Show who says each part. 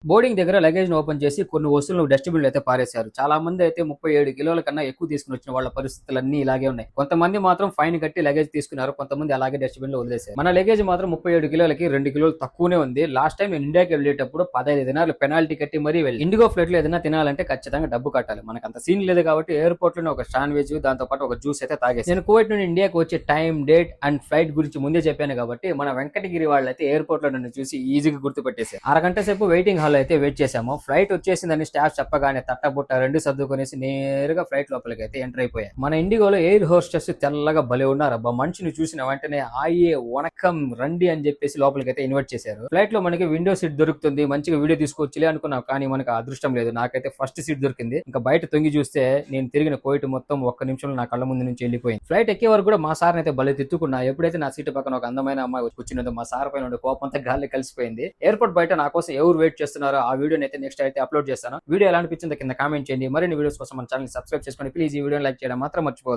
Speaker 1: Boarding దగ్గర లగేజ్‌ని open చేసి కొన్ని వస్తువులను డస్ట్‌బిన్‌లో అయితే పారేశారు. చాలా మంది అయితే 37 కిలోల కన్నా ఎక్కువ తీసుకొని వచ్చిన వాళ్ళ పరిస్థితులన్నీ ఇలాగే ఉన్నాయి. కొంతమంది మాత్రం ఫైన్ కట్టి లగేజ్ తీసుకున్నారు. కొంతమంది అలాగే డస్ట్‌బిన్‌లో వదిలేశారు. మన లగేజ్ మాత్రం 37 కిలోలకి 2 కిలోలు తక్కువనే ఉంది. లాస్ట్ టైం నేను ఇండియాకి వెళ్ళేటప్పుడు 15 దినాలు పెనాల్టీ కట్టి మరీ వెళ్ళి ఇండిగో ఫ్లైట్‌లో ఏదైనా తినాలంటే ఖచ్చితంగా డబ్బు కట్టాలి. మనకంత సీన్ లేదు కాబట్టి ఎయిర్‌పోర్ట్‌లోనే ఒక శాండ్‌విచ్ దాంతో పాటు ఒక జ్యూస్ అయితే తాగేసాను. నేను కువైట్ నుండి ఇండియాకి వచ్చే టైం, డేట్ అండ్ ఫ్లైట్ గురించి ముందే చెప్పాను కాబట్టి మన వెంకటగిరి వాళ్ళైతే ఎయిర్‌పోర్ట్‌లో నన్ను చూసి ఈజీగా గుర్తుపట్టేశారు. అరగంట సేపు వెయిటింగ్ హాల్‌లో అయితే వెయిట్ చేశాము. ఫ్లైట్ వచ్చేసిందని స్టాఫ్ చెప్పగానే తట్టబుట్ట రెండు సర్దుకొనేసి నేరుగా ఫ్లైట్ లోపలికి అయితే ఎంటర్ అయిపోయాయి. మన ఇండిగోలో ఎయిర్ హోస్టెస్ తెల్లగా భలే ఉన్నారు. అబ్బా మనిషిని చూసిన వెంటనే ఆయ్యే వణకం రండి అని చెప్పేసి లోపలికి అయితే ఇన్వైట్ చేశారు. ఫ్లైట్ లో మనకి విండో సీట్ దొరుకుతుంది, మంచిగా వీడియో తీసుకోవచ్చులే అనుకున్నాం. కానీ మనకు అదృష్టం లేదు. నాకైతే ఫస్ట్ సీట్ దొరికింది. ఇంకా బయట తొంగి చూస్తే నేను తిరిగిన కోయిట్ మొత్తం ఒక్క నిమిషంలో నా కళ్ళ ముందు నుంచి వెళ్ళిపోయింది. ఫ్లైట్ ఎక్కే వరకు కూడా మా సార్ అయితే భలే తిట్టుకున్నా. ఎప్పుడైతే నా సీటు పక్కన ఒక అందమైన అమ్మాయి వచ్చి కూర్చున్నదో మా సార్ పైన ఉండే కోపంతా గాలి కలిసిపోయింది. ఎయిర్పోర్ట్ బయట నా కోసం ఎవరు వెయిట్ చేస్తున్నారో ఆ వీడియోని అయితే నెక్స్ట్ అయితే అప్లోడ్ చేస్తాను. వీడియో ఎలా అనిపించిందో కింద కామెంట్ చేయండి. మరిన్ని వీడియోస్ కోసం మన ఛానల్ సబ్స్క్రైబ్ చేసుకొని ప్లీజ్ ఈ వీడియోని లైక్ చేయడం మాత్రం మర్చిపోవద్దు.